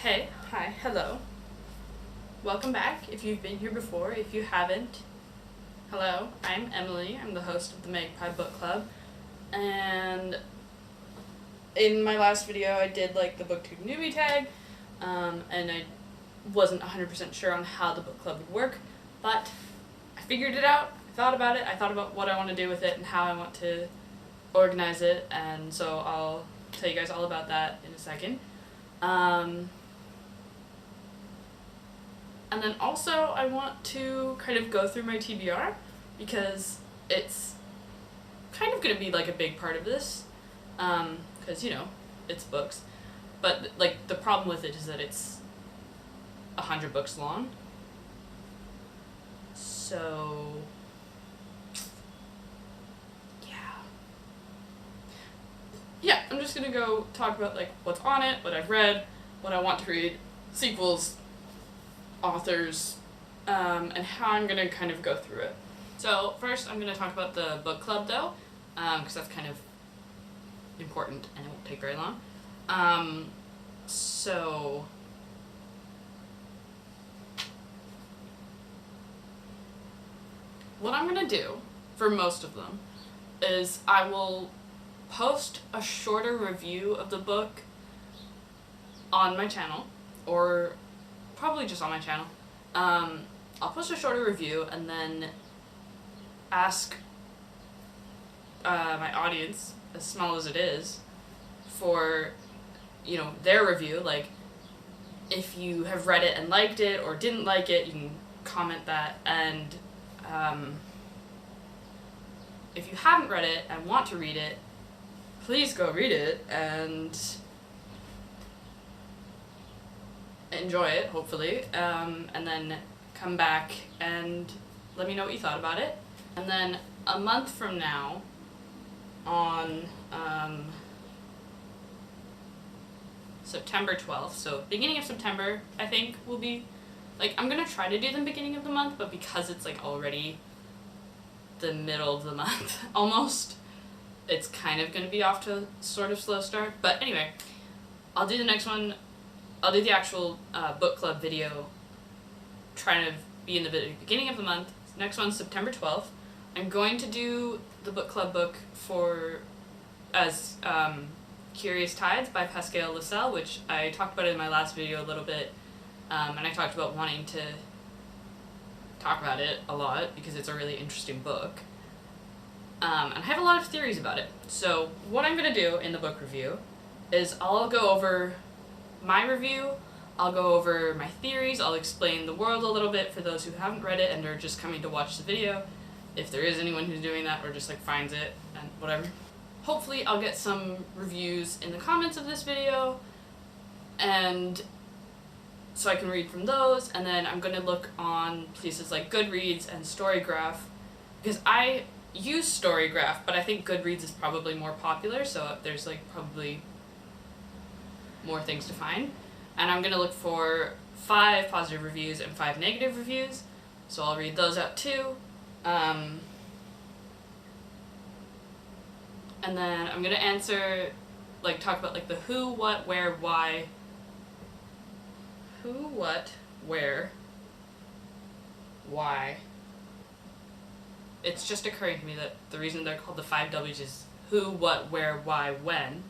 Hey, hi, hello. Welcome back if you've been here before. If you haven't, hello, I'm Emily. I'm the host of the Magpie Book Club. And in my last video I did like the booktube newbie tag, and I wasn't 100% sure on how the book club would work, but I figured it out. I thought about it. I thought about what I want to do with it and how I want to organize it, and so I'll tell you guys all about that in a second. And then also I want to kind of go through my TBR because it's kind of going to be like a big part of this, because, you know, it's books. But like the problem with it is that it's 100 books long. So yeah, I'm just going to go talk about like what's on it, what I've read, what I want to read, sequels, authors, and how I'm going to kind of go through it. So first I'm going to talk about the book club though, because that's kind of important and it won't take very long. So what I'm going to do for most of them is I will post a shorter review of the book on my channel, or probably just on my channel. I'll post a shorter review and then ask my audience, as small as it is, for, you know, their review. Like, if you have read it and liked it or didn't like it, you can comment that, and if you haven't read it and want to read it, please go read it and enjoy it, hopefully, and then come back and let me know what you thought about it. And then a month from now, on September 12th, so beginning of September, I think, will be, like, I'm gonna try to do them beginning of the month, but because it's like already the middle of the month, almost, it's kind of gonna be off to a sort of slow start. But anyway, I'll do the next one. I'll do the actual book club video, trying to be in the beginning of the month. Next one's September 12th. I'm going to do the book club book as Curious Tides by Pascale Lacelle, which I talked about in my last video a little bit, and I talked about wanting to talk about it a lot because it's a really interesting book. And I have a lot of theories about it. So what I'm going to do in the book review is I'll go over my review, I'll go over my theories, I'll explain the world a little bit for those who haven't read it and are just coming to watch the video, if there is anyone who's doing that or just like finds it and whatever. Hopefully I'll get some reviews in the comments of this video, and so I can read from those, and then I'm going to look on places like Goodreads and Storygraph, because I use Storygraph, but I think Goodreads is probably more popular, so there's like probably more things to find. And I'm going to look for 5 positive reviews and 5 negative reviews, so I'll read those out too. And then I'm going to answer, like, talk about like the who, what, where, why. Who, what, where, why. It's just occurring to me that the reason they're called the 5 W's is who, what, where, why, when,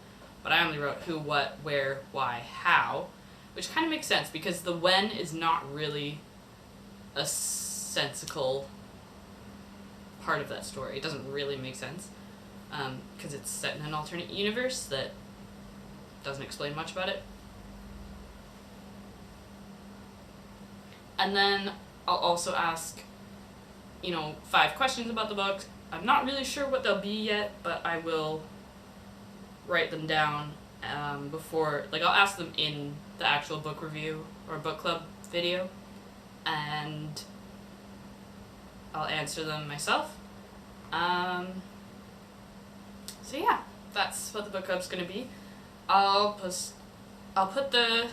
but I only wrote who, what, where, why, how, which kind of makes sense because the when is not really a sensical part of that story. It doesn't really make sense, because it's set in an alternate universe that doesn't explain much about it. And then I'll also ask, you know, 5 questions about the book. I'm not really sure what they'll be yet, but I will write them down before, like, I'll ask them in the actual book review or book club video, and I'll answer them myself. So yeah, that's what the book club's gonna be. I'll put the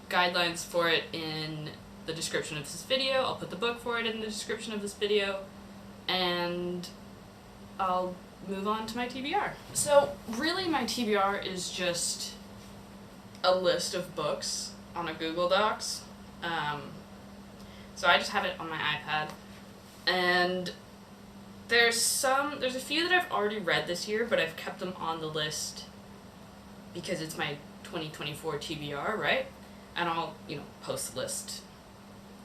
guidelines for it in the description of this video. I'll put the book for it in the description of this video, and I'll move on to my TBR. So really my TBR is just a list of books on a Google Docs. So I just have it on my iPad. And there's a few that I've already read this year, but I've kept them on the list because it's my 2024 TBR, right? And I'll, post the list.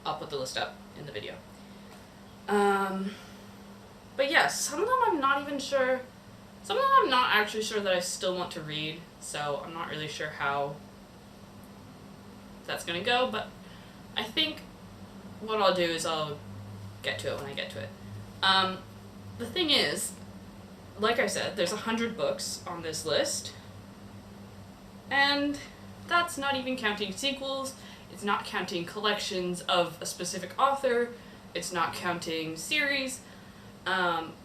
I'll put the list up in the video. But yeah, some of them I'm not even sure. Some of them I'm not actually sure that I still want to read, so I'm not really sure how that's gonna go, but I think what I'll do is I'll get to it when I get to it. The thing is, like I said, there's 100 books on this list, and that's not even counting sequels, it's not counting collections of a specific author, it's not counting series,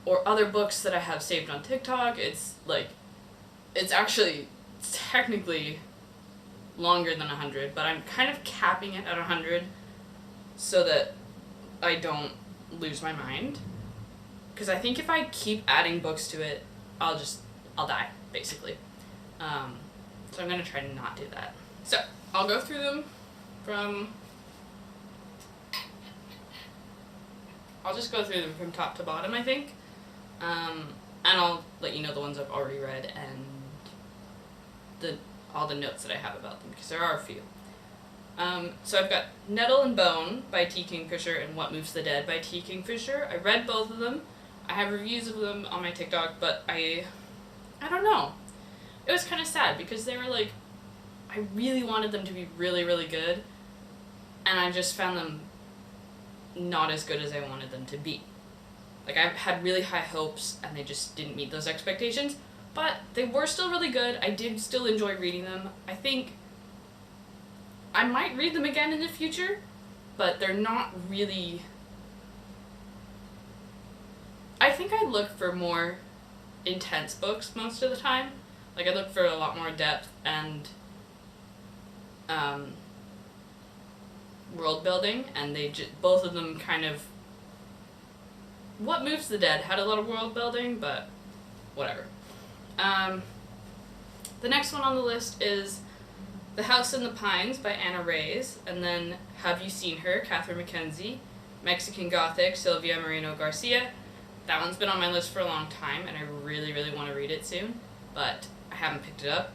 or other books that I have saved on TikTok. It's actually technically longer than 100, but I'm kind of capping it at 100 so that I don't lose my mind. Because I think if I keep adding books to it, I'll die, basically. So I'm going to try to not do that. So, I'll go through them I'll just go through them from top to bottom, I think. And I'll let you know the ones I've already read and all the notes that I have about them, because there are a few. So I've got Nettle and Bone by T. Kingfisher and What Moves the Dead by T. Kingfisher. I read both of them. I have reviews of them on my TikTok, but I don't know. It was kind of sad because they were I really wanted them to be really, really good, and I just found them not as good as I wanted them to be. I had really high hopes, and they just didn't meet those expectations, but they were still really good. I did still enjoy reading them. I think I might read them again in the future, but they're not really... I think I look for more intense books most of the time. I look for a lot more depth and world building, and both of them kind of... What Moves the Dead had a lot of world building, but whatever. The next one on the list is The House in the Pines by Anna Reyes, and then Have You Seen Her, Catherine Mackenzie, Mexican Gothic, Sylvia Moreno Garcia. That one's been on my list for a long time, and I really, really want to read it soon, but I haven't picked it up,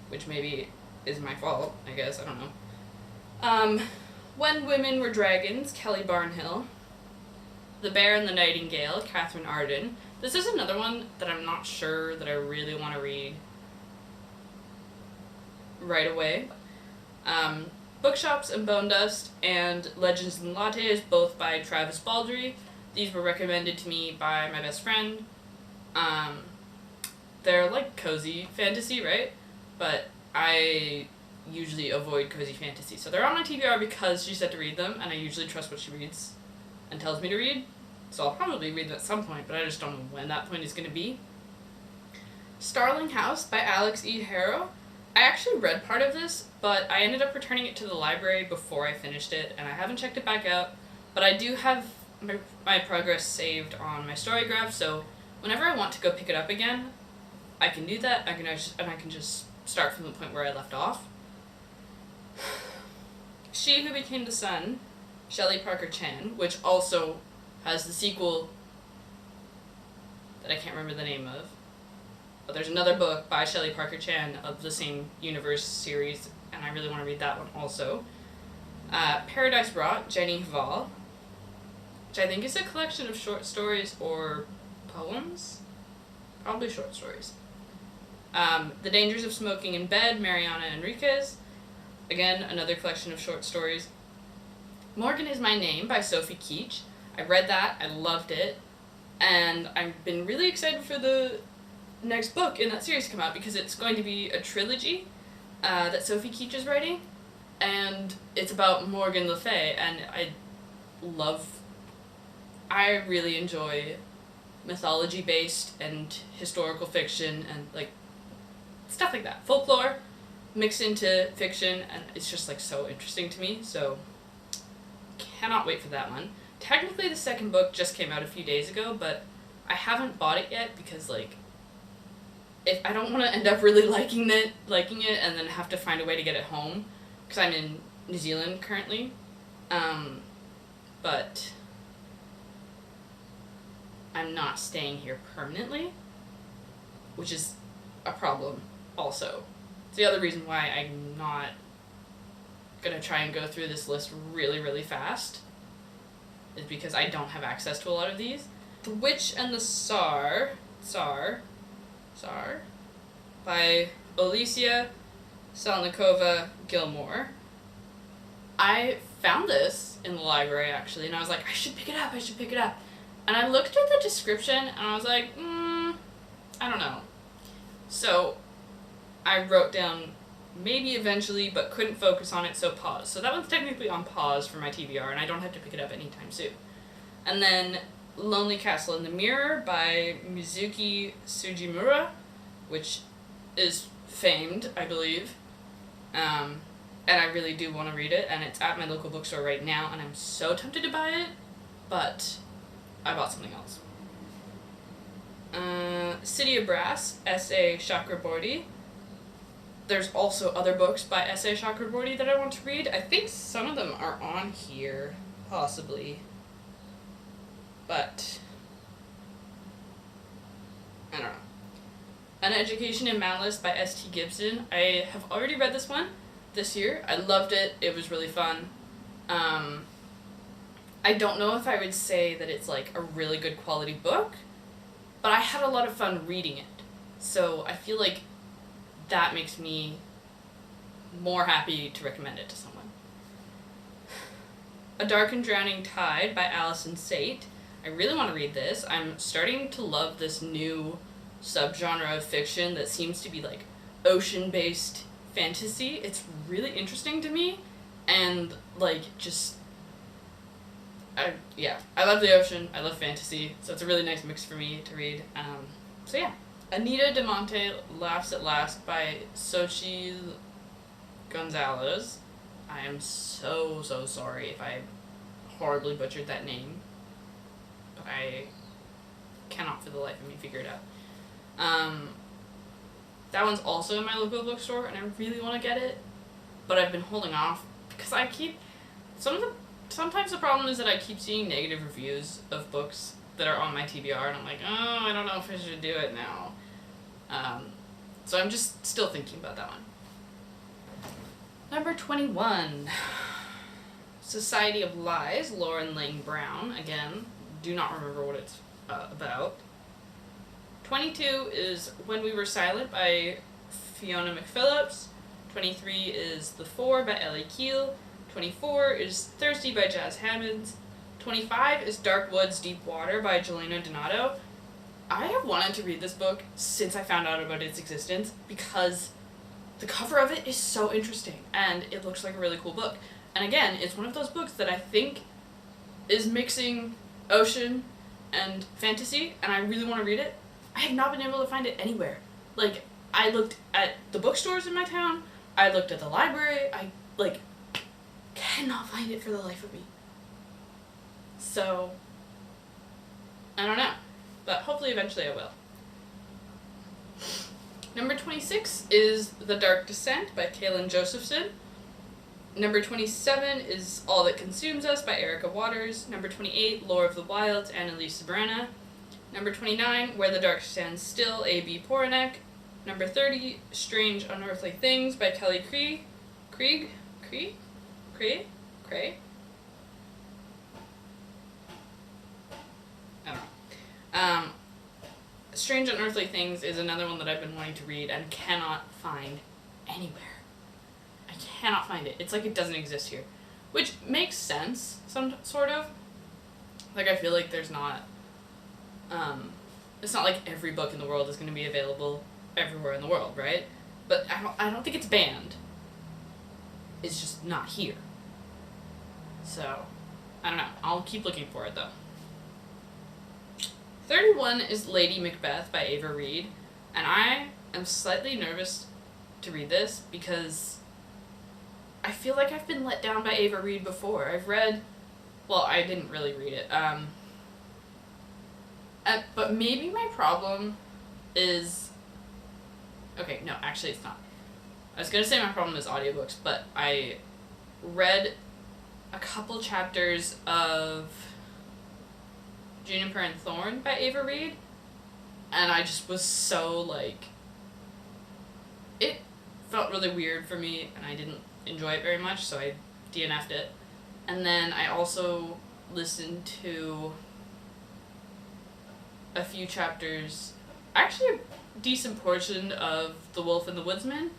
which maybe is my fault, I guess, I don't know. When Women Were Dragons, Kelly Barnhill. The Bear and the Nightingale, Catherine Arden. This is another one that I'm not sure that I really want to read right away. Bookshops and Bone Dust and Legends and Lattes, both by Travis Baldry. These were recommended to me by my best friend. They're cozy fantasy, right? But I usually avoid cozy fantasy. So they're on my TBR because she said to read them, and I usually trust what she reads and tells me to read. So I'll probably read them at some point, but I just don't know when that point is going to be. Starling House by Alex E. Harrow. I actually read part of this, but I ended up returning it to the library before I finished it, and I haven't checked it back out. But I do have my progress saved on my storygraph, so whenever I want to go pick it up again, I can do that, and I can just start from the point where I left off. She Who Became the Sun, Shelley Parker Chan, which also has the sequel that I can't remember the name of. But there's another book by Shelley Parker Chan of the same universe series, and I really want to read that one also. Paradise Brought, Jenny Hval, which I think is a collection of short stories or poems? Probably short stories. The Dangers of Smoking in Bed, Mariana Enriquez. Again, another collection of short stories. Morgan Is My Name by Sophie Keach. I read that, I loved it, and I've been really excited for the next book in that series to come out because it's going to be a trilogy that Sophie Keach is writing, and it's about Morgan Le Fay, and I really enjoy mythology-based and historical fiction and stuff like that. Folklore mixed into fiction, and it's just so interesting to me, so cannot wait for that one. Technically the second book just came out a few days ago, but I haven't bought it yet because if I don't want to end up really liking it and then have to find a way to get it home, because I'm in New Zealand currently, but I'm not staying here permanently, which is a problem also. It's the other reason why I'm not gonna try and go through this list really, really fast, is because I don't have access to a lot of these. The Witch and the Tsar by Alicia Salnikova Gilmore. I found this in the library actually, and I was like, I should pick it up. And I looked at the description and I was like, I don't know. So I wrote down maybe eventually, but couldn't focus on it, so pause. So that one's technically on pause for my TBR, and I don't have to pick it up anytime soon. And then Lonely Castle in the Mirror by Mizuki Sugimura, which is famed, I believe. And I really do want to read it, and it's at my local bookstore right now, and I'm so tempted to buy it, but I bought something else. City of Brass, S.A. Chakraborty. There's also other books by S.A. Chakraborty that I want to read. I think some of them are on here, possibly. But I don't know. An Education in Malice by S.T. Gibson. I have already read this one this year. I loved it. It was really fun. I don't know if I would say that it's like a really good quality book, but I had a lot of fun reading it. So I feel like that makes me more happy to recommend it to someone. A Dark and Drowning Tide by Alison Sate. I really want to read this. I'm starting to love this new subgenre of fiction that seems to be like ocean-based fantasy. It's really interesting to me, and like just I love the ocean, I love fantasy, so it's a really nice mix for me to read. So yeah. Anita de Monte Laughs at Last by Xochitl Gonzalez. I am so sorry if I horribly butchered that name, but I cannot for the life of me figure it out. That one's also in my local bookstore, and I really want to get it, but I've been holding off because I keep sometimes the problem is that I keep seeing negative reviews of books that are on my TBR, and I'm like, oh, I don't know if I should do it now. So I'm just still thinking about that one. Number 21, Society of Lies, Lauren Lane Brown. Again, do not remember what it's about. 22 is When We Were Silent by Fiona McPhillips. 23 is The Four by Ellie Keel. 24 is Thirsty by Jazz Hammonds. 25 is Dark Woods, Deep Water by Jelena Donato. I have wanted to read this book since I found out about its existence because the cover of it is so interesting and it looks like a really cool book. And again, it's one of those books that I think is mixing ocean and fantasy, and I really want to read it. I have not been able to find it anywhere. Like, I looked at the bookstores in my town, I looked at the library, I, cannot find it for the life of me. So, I don't know. But hopefully eventually I will. Number 26 is The Dark Descent by Kaylin Josephson. Number 27 is All That Consumes Us by Erica Waters. Number 28, Lore of the Wilds, Annalise Sabrana. Number 29, Where the Dark Stands Still, A.B. Poranek. Number 30, Strange Unearthly Things by Kelly Craig. I don't know. Strange Unearthly Things is another one that I've been wanting to read and cannot find anywhere. I cannot find it. It's like it doesn't exist here. Which makes sense, some sort of. Like, I feel like there's not... it's not like every book in the world is going to be available everywhere in the world, right? But I don't think it's banned. It's just not here. So, I don't know. I'll keep looking for it, though. 31 is Lady Macbeth by Ava Reid, and I am slightly nervous to read this because I feel like I've been let down by Ava Reid before. I didn't really read it, but maybe my problem is Okay, no, actually it's not. I was going to say my problem is audiobooks, but I read a couple chapters of Juniper and Thorn by Ava Reid, and I just was so, like, it felt really weird for me, and I didn't enjoy it very much, so I DNF'd it. And then I also listened to a few chapters, actually a decent portion of The Wolf and the Woodsman.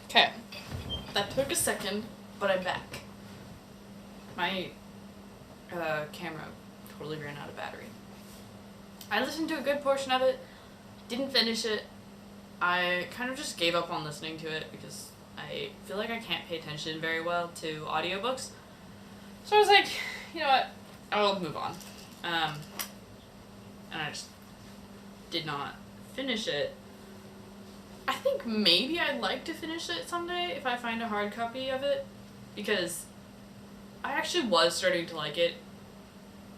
Okay, that took a second, but I'm back. My camera totally ran out of battery. I listened to a good portion of it, didn't finish it. I kind of just gave up on listening to it because I feel like I can't pay attention very well to audiobooks. So I was like, you know what, I'll move on. And I just did not finish it. I think maybe I'd like to finish it someday if I find a hard copy of it, because I actually was starting to like it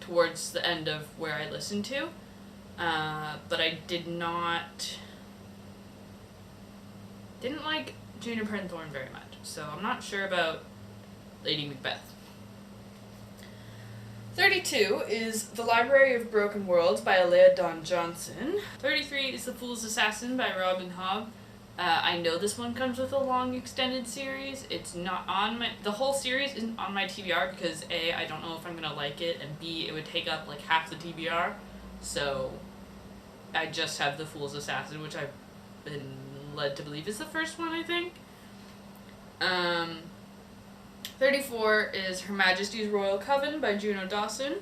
towards the end of where I listened to, but I didn't like Juniper and Thorn very much, so I'm not sure about Lady Macbeth. 32 is The Library of Broken Worlds by Alea Dawn Johnson. 33 is The Fool's Assassin by Robin Hobb. I know this one comes with a long extended series. It's not on the whole series isn't on my TBR because A, I don't know if I'm gonna like it, and B, it would take up like half the TBR. So I just have The Fool's Assassin, which I've been led to believe is the first one, I think. 34 is Her Majesty's Royal Coven by Juno Dawson.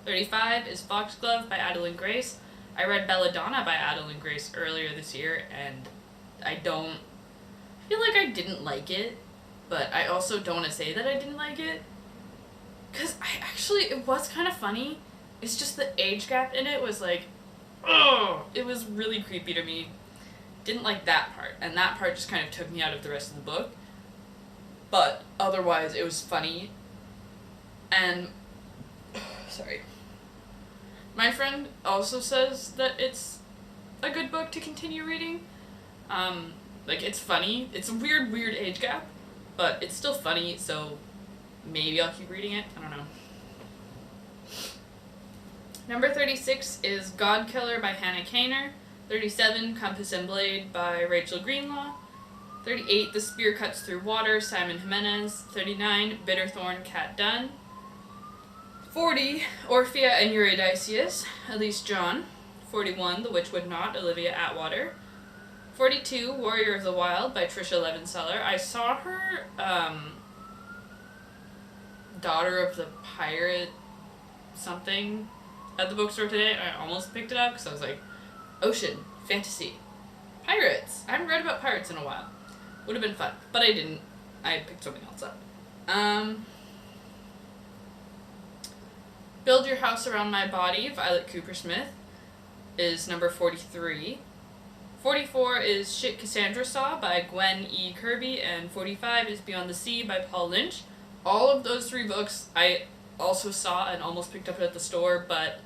35 is Foxglove by Adeline Grace. I read Belladonna by Adeline Grace earlier this year, and I feel like I didn't like it, but I also don't want to say that I didn't like it, because it was kind of funny. It's just the age gap in it was like, oh, it was really creepy to me. Didn't like that part, and that part just kind of took me out of the rest of the book. But otherwise, it was funny. And sorry. My friend also says that it's a good book to continue reading. Like, it's funny. It's a weird age gap, but it's still funny, so maybe I'll keep reading it. I don't know. Number 36 is Godkiller by Hannah Kaner. 37, Compass and Blade by Rachel Greenlaw. 38, The Spear Cuts Through Water, Simon Jimenez. 39, Bitterthorn, Kat Dunn. 40, Orphea and Eurydiceus, Elise John. 41, The Witch Would Not, Olivia Atwater. 42, Warrior of the Wild by Trisha Levenseller. I saw her Daughter of the Pirate something at the bookstore today. I almost picked it up because I was like, ocean, fantasy, pirates. I haven't read about pirates in a while. Would have been fun, but I didn't. I picked something else up. Build Your House Around My Body, Violet Cooper-Smith, is number 43. 44 is Shit Cassandra Saw by Gwen E. Kirby, and 45 is Beyond the Sea by Paul Lynch. All of those three books I also saw and almost picked up at the store, but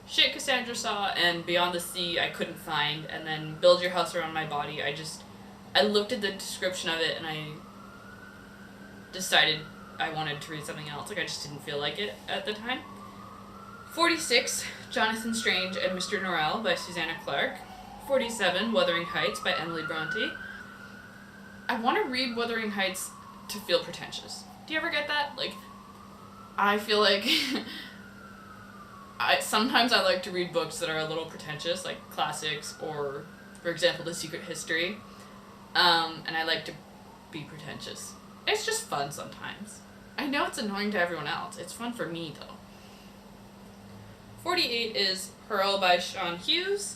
Shit Cassandra Saw and Beyond the Sea I couldn't find, and then Build Your House Around My Body, I looked at the description of it and I decided I wanted to read something else. Like, I just didn't feel like it at the time. 46, Jonathan Strange and Mr. Norrell by Susanna Clarke. 47, Wuthering Heights by Emily Bronte. I want to read Wuthering Heights to feel pretentious. Do you ever get that? Like, I feel like sometimes I like to read books that are a little pretentious, like classics or, for example, The Secret History. And I like to be pretentious. It's just fun sometimes. I know it's annoying to everyone else. It's fun for me, though. 48 is Pearl by Sean Hughes.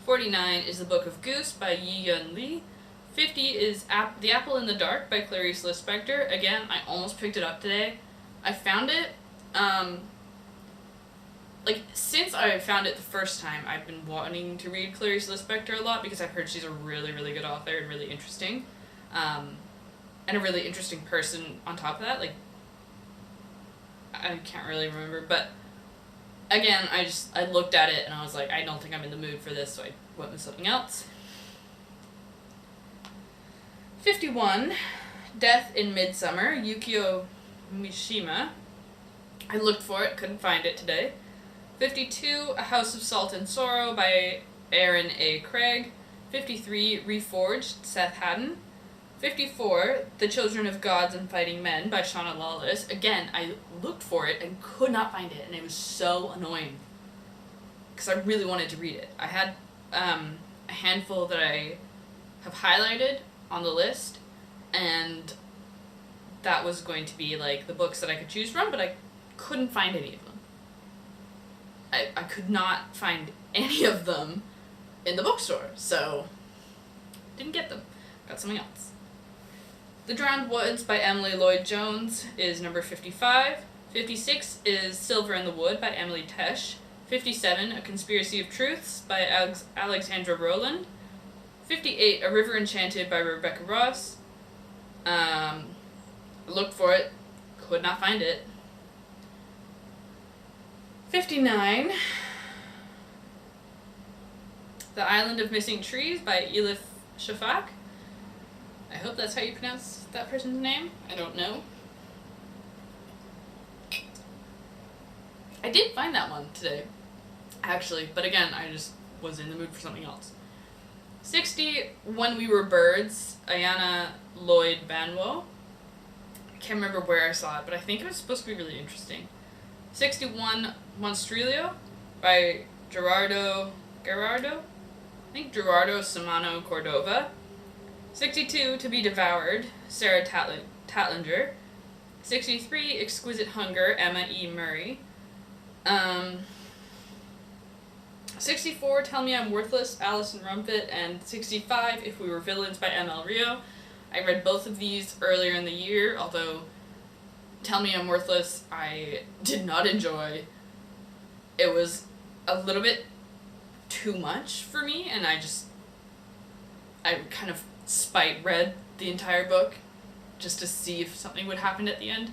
49 is The Book of Goose by Yi Yun Lee. 50 is The Apple in the Dark by Clarice Lispector. Again, I almost picked it up today. I found it, since I found it the first time, I've been wanting to read Clarice Lispector a lot because I've heard she's a really, really good author and really interesting. And a really interesting person on top of that. Like, I can't really remember, but again, I looked at it and I was like, I don't think I'm in the mood for this, so I went with something else. 51, Death in Midsummer, Yukio Mishima. I looked for it, couldn't find it today. 52, A House of Salt and Sorrow by Aaron A. Craig. 53, Reforged, Seth Haddon. 54, The Children of Gods and Fighting Men by Shauna Lawless. Again, I looked for it and could not find it, and it was so annoying because I really wanted to read it. I had a handful that I have highlighted on the list, and that was going to be like the books that I could choose from, but I couldn't find any of them. I could not find any of them in the bookstore, so didn't get them. Got something else. The Drowned Woods by Emily Lloyd-Jones is number 55. 56 is Silver in the Wood by Emily Tesh. 57, A Conspiracy of Truths by Alexandra Rowland. 58, A River Enchanted by Rebecca Ross. Looked for it, could not find it. 59, The Island of Missing Trees by Elif Shafak. I hope that's how you pronounce that person's name. I don't know. I did find that one today, actually, but again, I just was in the mood for something else. 60, When We Were Birds, Ayana Lloyd Banwo. I can't remember where I saw it, but I think it was supposed to be really interesting. 61, Monstrilio by Gerardo. I think Gerardo Samano Cordova. 62, To Be Devoured, Sarah Tatlinger. 63, Exquisite Hunger, Emma E. Murray. 64, Tell Me I'm Worthless, Alison Rumfitt. And 65, If We Were Villains by M.L. Rio. I read both of these earlier in the year, although Tell Me I'm Worthless I did not enjoy. It was a little bit too much for me, and I kind of read the entire book just to see if something would happen at the end.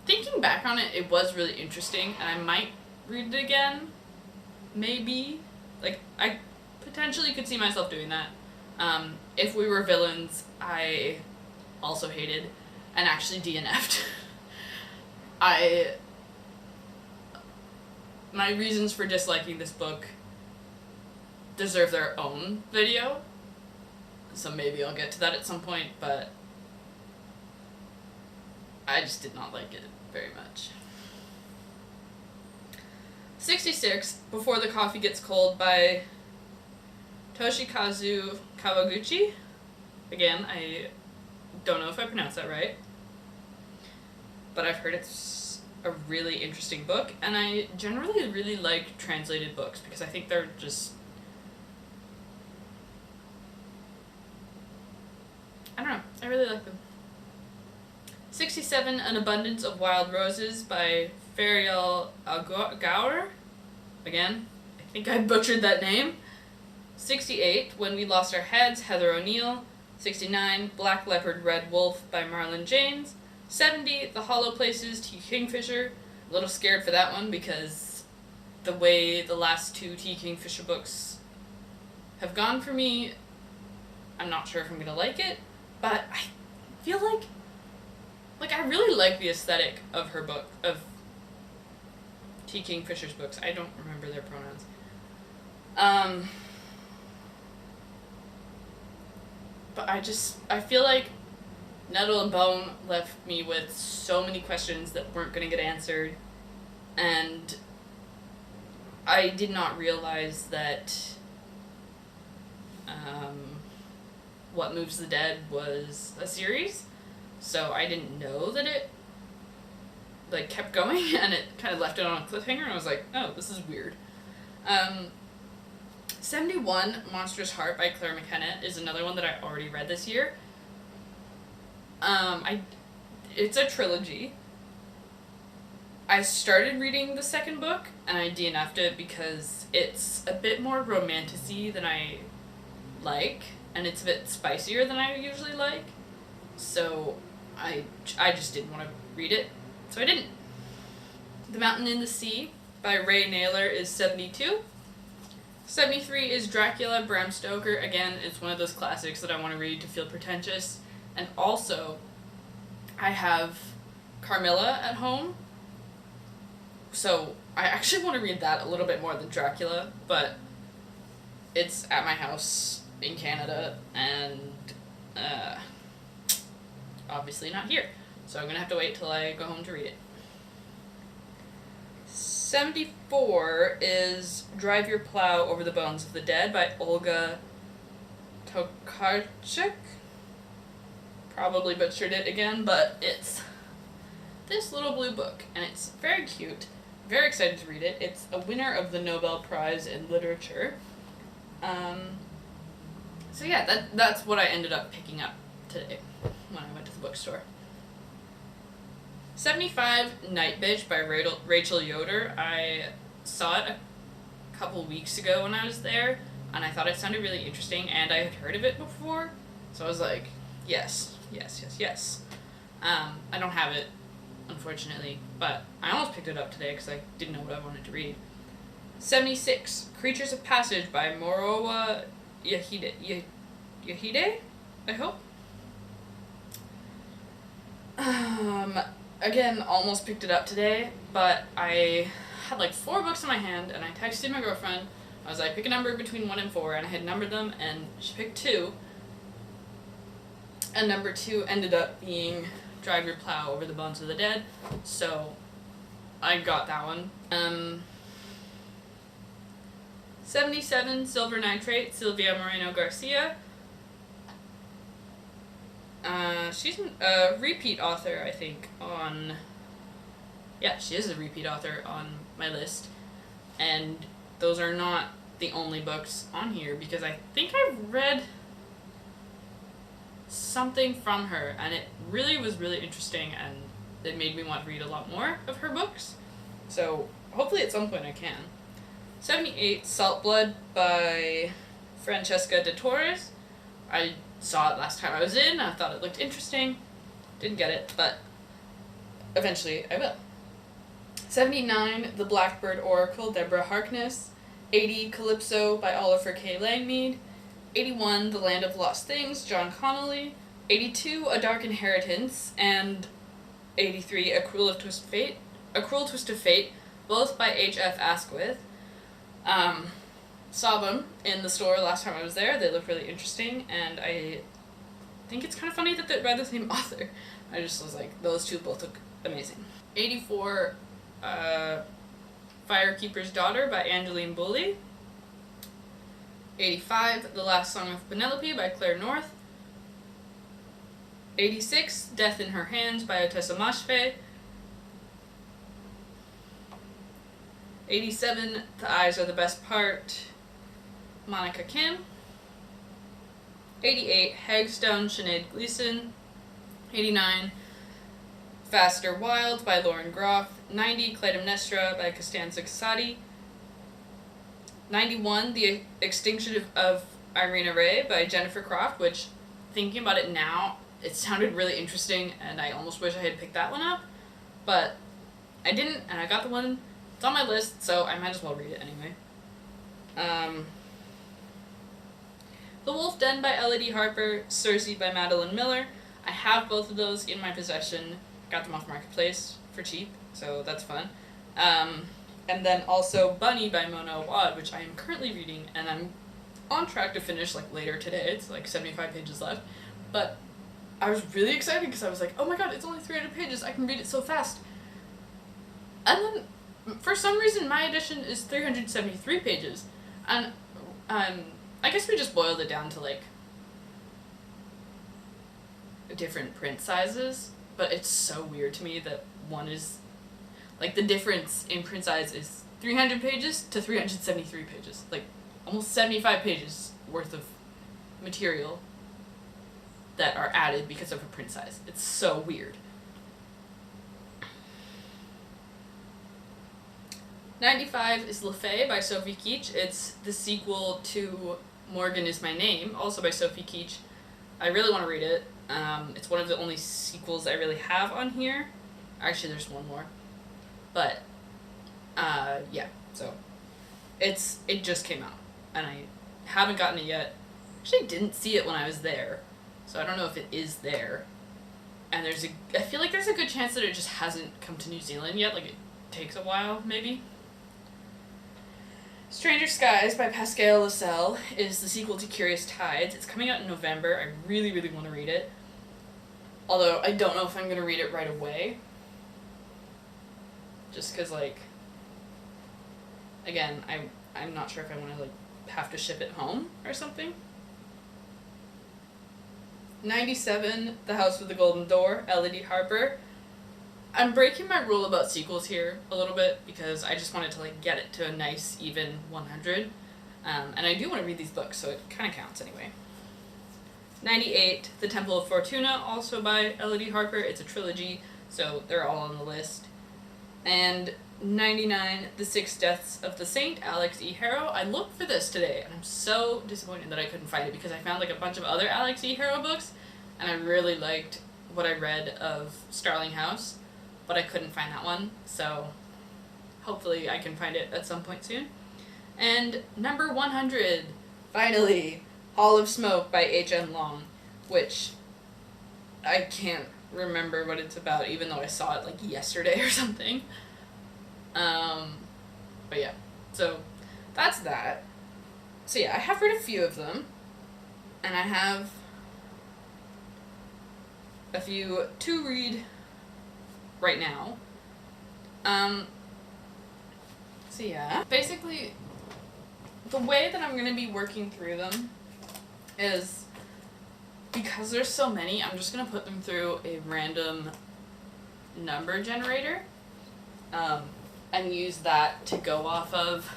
Thinking back on it, it was really interesting, and I might read it again. Maybe. Like, I potentially could see myself doing that. If We Were Villains, I also hated, and actually DNF'd. My reasons for disliking this book deserve their own video, so maybe I'll get to that at some point, but I just did not like it very much. 66, Before the Coffee Gets Cold by Toshikazu Kawaguchi. Again, I don't know if I pronounced that right, but I've heard it's a really interesting book, and I generally really like translated books because I think they're just, I don't know, I really like them. 67, An Abundance of Wild Roses by Fariel Gaur. Again, I think I butchered that name. 68, When We Lost Our Heads, Heather O'Neill. 69, Black Leopard Red Wolf by Marlon James. 70, The Hollow Places, T. Kingfisher. A little scared for that one because the way the last two T. Kingfisher books have gone for me, I'm not sure if I'm going to like it, but I feel like I really like the aesthetic of her book, of T. Kingfisher's books. I don't remember their pronouns. But I feel like Nettle and Bone left me with so many questions that weren't going to get answered, and I did not realize that What Moves the Dead was a series, so I didn't know that it kept going, and it kind of left it on a cliffhanger, and I was like, oh, this is weird. 71, Monstrous Heart by Claire McKenna is another one that I already read this year. It's a trilogy. I started reading the second book, and I DNF'd it because it's a bit more romantic-y than I like, and it's a bit spicier than I usually like, so I just didn't want to read it, so I didn't. The Mountain in the Sea by Ray Naylor is 72. 73 is Dracula, Bram Stoker. Again, it's one of those classics that I want to read to feel pretentious. And also, I have Carmilla at home, so I actually want to read that a little bit more than Dracula, but it's at my house in Canada, and obviously not here. So I'm going to have to wait till I go home to read it. 74 is Drive Your Plow Over the Bones of the Dead by Olga Tokarczuk. Probably butchered it again, but it's this little blue book, and it's very cute. Very excited to read it. It's a winner of the Nobel Prize in Literature. So yeah, that's what I ended up picking up today when I went to the bookstore. 75, Night Bitch by Rachel Yoder. I saw it a couple weeks ago when I was there, and I thought it sounded really interesting, and I had heard of it before, so I was like, yes. I don't have it, unfortunately, but I almost picked it up today because I didn't know what I wanted to read. 76, Creatures of Passage by Morowa Yahide, I hope. Again, almost picked it up today, but I had like 4 books in my hand, and I texted my girlfriend. I was like, pick a number between 1 and 4, and I had numbered them, and she picked 2. And number 2 ended up being Drive Your Plow Over the Bones of the Dead, so I got that one. 77, Silver Nitrate, Silvia Moreno Garcia. She's a repeat author, I think, she is a repeat author on my list, and those are not the only books on here, because I think I've read something from her, and it really was really interesting, and it made me want to read a lot more of her books, so hopefully at some point I can. 78, Salt Blood by Francesca de Torres. I saw it last time I was in. I thought it looked interesting. Didn't get it, but eventually I will. 79, The Blackbird Oracle, Deborah Harkness. 80, Calypso by Oliver K. Langmead. 81, The Land of Lost Things, John Connolly. 82, A Dark Inheritance. And 83, A Cruel Twist of Fate, both by H.F. Asquith. Saw them in the store last time I was there. They look really interesting, and I think it's kind of funny that they're by the same author. I just was like, those two both look amazing. 84, Firekeeper's Daughter by Angeline Boulley. 85, The Last Song of Penelope by Claire North. 86, Death in Her Hands by Otessa Mashfe. 87, The Eyes Are the Best Part, Monica Kim. 88, Hagstone, Sinead Gleason. 89, Faster Wild by Lauren Groff. 90, Clytemnestra by Costanza Casati. 91, The Extinction of Irina Ray by Jennifer Croft, which, thinking about it now, it sounded really interesting, and I almost wish I had picked that one up, but I didn't, and I got the one. It's on my list, so I might as well read it anyway. The Wolf Den by Elodie Harper, Circe by Madeline Miller. I have both of those in my possession. Got them off Marketplace for cheap, so that's fun. And then also Bunny by Mona Awad, which I am currently reading, and I'm on track to finish like later today. It's like 75 pages left. But I was really excited because I was like, oh my god, it's only 300 pages. I can read it so fast. And then, for some reason, my edition is 373 pages. And I guess we just boiled it down to like different print sizes. But it's so weird to me that one is, like, the difference in print size is 300 pages to 373 pages. Like, almost 75 pages worth of material that are added because of a print size. It's so weird. 95 is Le Fay by Sophie Keach. It's the sequel to Morgan Is My Name, also by Sophie Keach. I really want to read it. It's one of the only sequels I really have on here. Actually, there's one more. But Yeah, so it just came out, and I haven't gotten it yet. Actually, didn't see it when I was there, so I don't know if it is there. And I feel like there's a good chance that it just hasn't come to New Zealand yet. Like, it takes a while, maybe. Stranger Skies by Pascale Lacelle is the sequel to Curious Tides. It's coming out in November. I really, really want to read it. Although, I don't know if I'm going to read it right away. Just because, like, again, I'm not sure if I want to, like, have to ship it home or something. 97, The House with the Golden Door, Elodie Harper. I'm breaking my rule about sequels here a little bit because I just wanted to, like, get it to a nice, even 100. And I do want to read these books, so it kind of counts anyway. 98, The Temple of Fortuna, also by Elodie Harper. It's a trilogy, so they're all on the list. And 99, The Six Deaths of the Saint, Alex E. Harrow. I looked for this today, and I'm so disappointed that I couldn't find it because I found, like, a bunch of other Alex E. Harrow books, and I really liked what I read of Starling House, but I couldn't find that one, so hopefully I can find it at some point soon. And number 100, finally, Hall of Smoke by H.N. Long, which I can't remember what it's about, even though I saw it, like, yesterday or something. But yeah, so that's that. So yeah, I have read a few of them, and I have a few to read right now. So yeah, basically, the way that I'm gonna be working through them is, because there's so many, I'm just gonna put them through a random number generator, and use that to go off of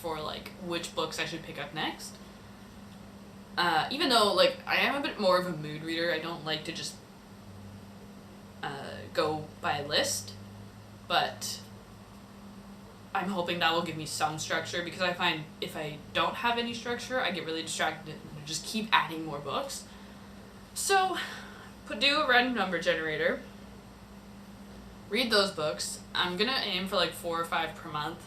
for, like, which books I should pick up next. Even though, like, I am a bit more of a mood reader, I don't like to just go by list, but I'm hoping that will give me some structure, because I find if I don't have any structure, I get really distracted and just keep adding more books. So, do a random number generator, read those books. I'm gonna aim for, like, 4 or 5 per month,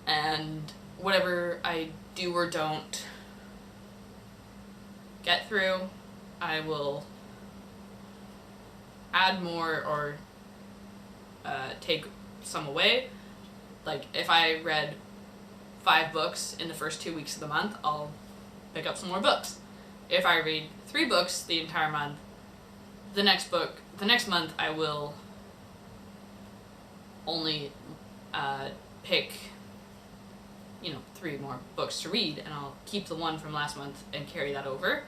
and whatever I do or don't get through, I will add more or take some away. Like, if I read 5 books in the first 2 weeks of the month, I'll pick up some more books. If I read 3 books the entire month, the next month I will only pick, 3 more books to read, and I'll keep the one from last month and carry that over.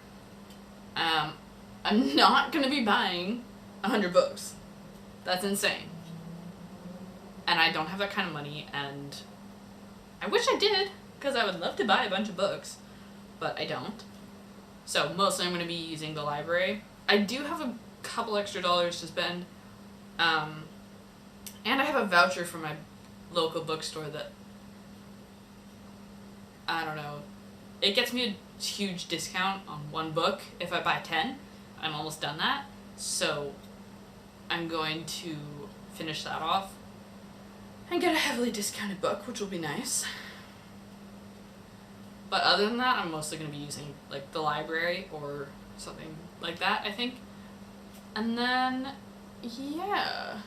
I'm not gonna be buying 100 books. That's insane. And I don't have that kind of money, and I wish I did, because I would love to buy a bunch of books, but I don't. So mostly I'm going to be using the library. I do have a couple extra dollars to spend, and I have a voucher from my local bookstore that, I don't know, it gets me a huge discount on one book if I buy 10. I'm almost done that, so I'm going to finish that off and get a heavily discounted book, which will be nice. But other than that, I'm mostly going to be using, like, the library or something like that, I think. And then, yeah.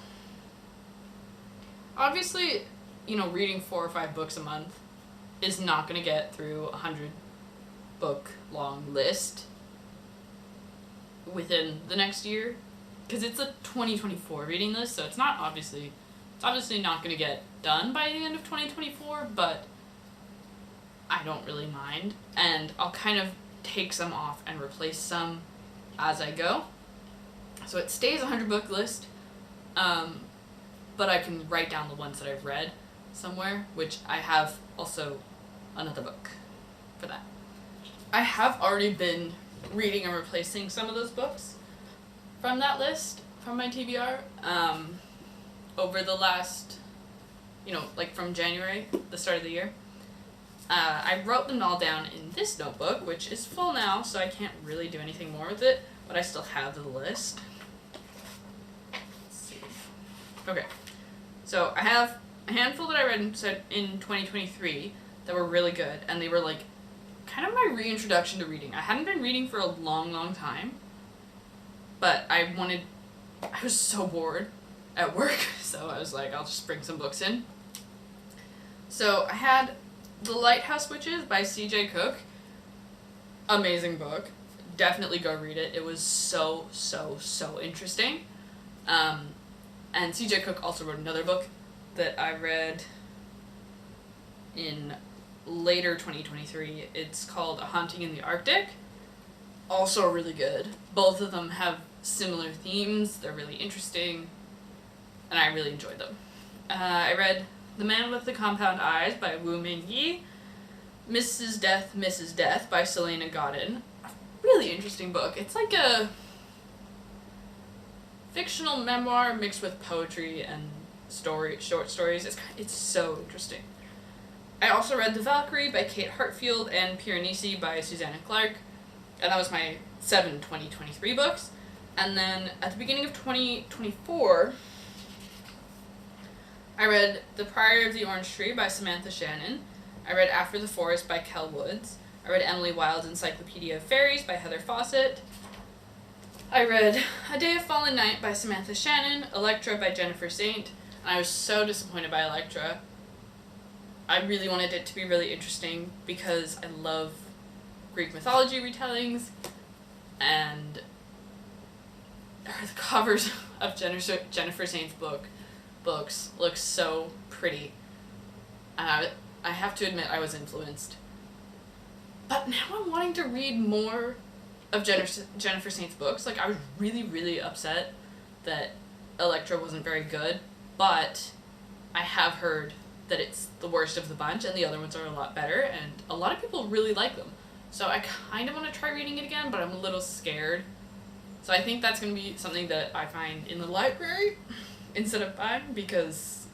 Obviously, reading 4 or 5 books a month is not going to get through a 100 book long list within the next year, because it's a 2024 reading list, so it's obviously not going to get done by the end of 2024, but I don't really mind, and I'll kind of take some off and replace some as I go. So it stays a 100 book list, but I can write down the ones that I've read somewhere, which I have also another book for that. I have already been reading and replacing some of those books from that list, from my TBR, over the last, like from January, the start of the year. I wrote them all down in this notebook, which is full now, so I can't really do anything more with it, but I still have the list. Let's see. Okay, so I have a handful that I read in 2023 that were really good, and they were like kind of my reintroduction to reading. I hadn't been reading for a long time, but I was so bored at work, so I was like, I'll just bring some books in. So I had The Lighthouse Witches by C.J. Cook. Amazing book. Definitely go read it. It was so interesting. And C.J. Cook also wrote another book that I read in later 2023. It's called A Haunting in the Arctic. Also really good. Both of them have similar themes. They're really interesting, and I really enjoyed them. I read The Man with the Compound Eyes by Wu Min Yi. Mrs. Death by Selena Godin. A really interesting book. It's like a fictional memoir mixed with poetry and short stories. It's so interesting. I also read The Valkyrie by Kate Hartfield and Piranesi by Susanna Clark, and that was my 7 2023 books. And then at the beginning of 2024, I read The Priory of the Orange Tree by Samantha Shannon. I read After the Forest by Kel Woods. I read Emily Wilde's Encyclopedia of Fairies by Heather Fawcett. I read A Day of Fallen Night by Samantha Shannon, Electra by Jennifer Saint, and I was so disappointed by Electra. I really wanted it to be really interesting because I love Greek mythology retellings, and the covers of Jennifer Saint's books look so pretty. And I have to admit I was influenced. But now I'm wanting to read more of Jennifer Saint's books. Like, I was really upset that Electra wasn't very good, but I have heard that it's the worst of the bunch and the other ones are a lot better, and a lot of people really like them. So I kind of want to try reading it again, but I'm a little scared. So I think that's going to be something that I find in the library instead of buying, because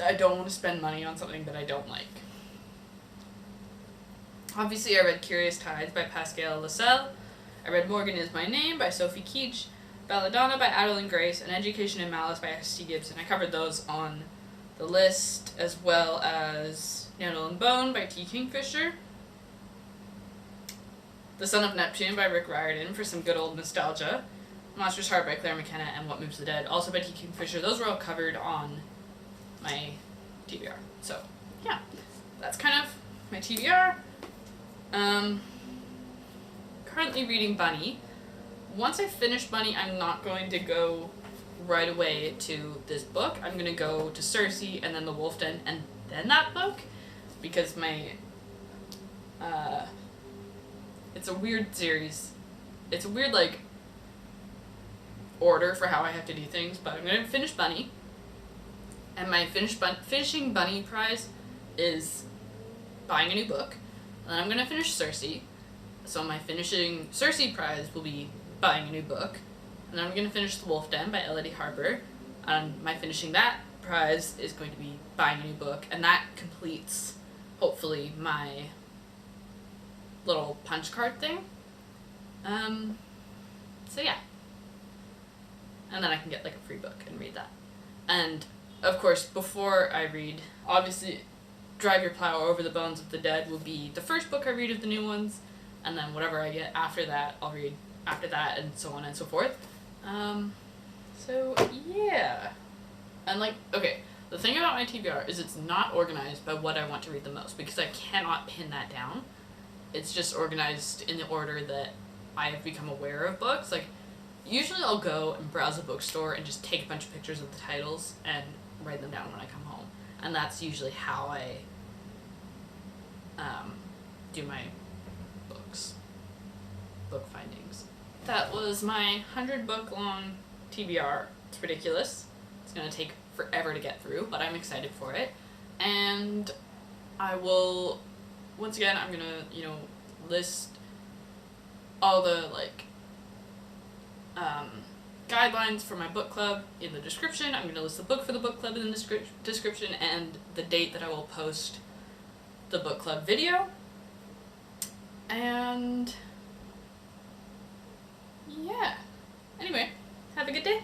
I don't want to spend money on something that I don't like. Obviously, I read Curious Tides by Pascale Lacelle. I read Morgan Is My Name by Sophie Keach, Belladonna by Adeline Grace, and Education in Malice by S.T. Gibson. I covered those on the list, as well as Nail and Bone by T. Kingfisher, The Son of Neptune by Rick Riordan for some good old nostalgia, Monster's Heart by Claire McKenna, and What Moves the Dead, also by T. Kingfisher. Those were all covered on my TBR. So, yeah, that's kind of my TBR. Currently reading Bunny. Once I finish Bunny, I'm not going to go right away to this book. I'm going to go to Circe and then The Wolf Den and then that book, because it's a weird series. It's a weird, order for how I have to do things, but I'm going to finish Bunny. And my finishing Bunny prize is buying a new book. And then I'm going to finish Circe. So my finishing Circe prize will be buying a new book. And then I'm going to finish The Wolf Den by Elodie Harper. And my finishing that prize is going to be buying a new book. And that completes, hopefully, my little punch card thing. So yeah. And then I can get a free book and read that. And of course, before I read, obviously, Drive Your Plow Over the Bones of the Dead will be the first book I read of the new ones, and then whatever I get after that, I'll read after that, and so on and so forth. So yeah. And okay, the thing about my TBR is it's not organized by what I want to read the most, because I cannot pin that down. It's just organized in the order that I have become aware of books. Usually I'll go and browse a bookstore and just take a bunch of pictures of the titles and write them down when I come home. And that's usually how I do my book findings. That was my 100-book long TBR. It's ridiculous. It's going to take forever to get through, but I'm excited for it. And I will, once again, I'm going to, list all the, guidelines for my book club in the description. I'm going to list the book for the book club in the description and the date that I will post the book club video. And yeah. Anyway, have a good day.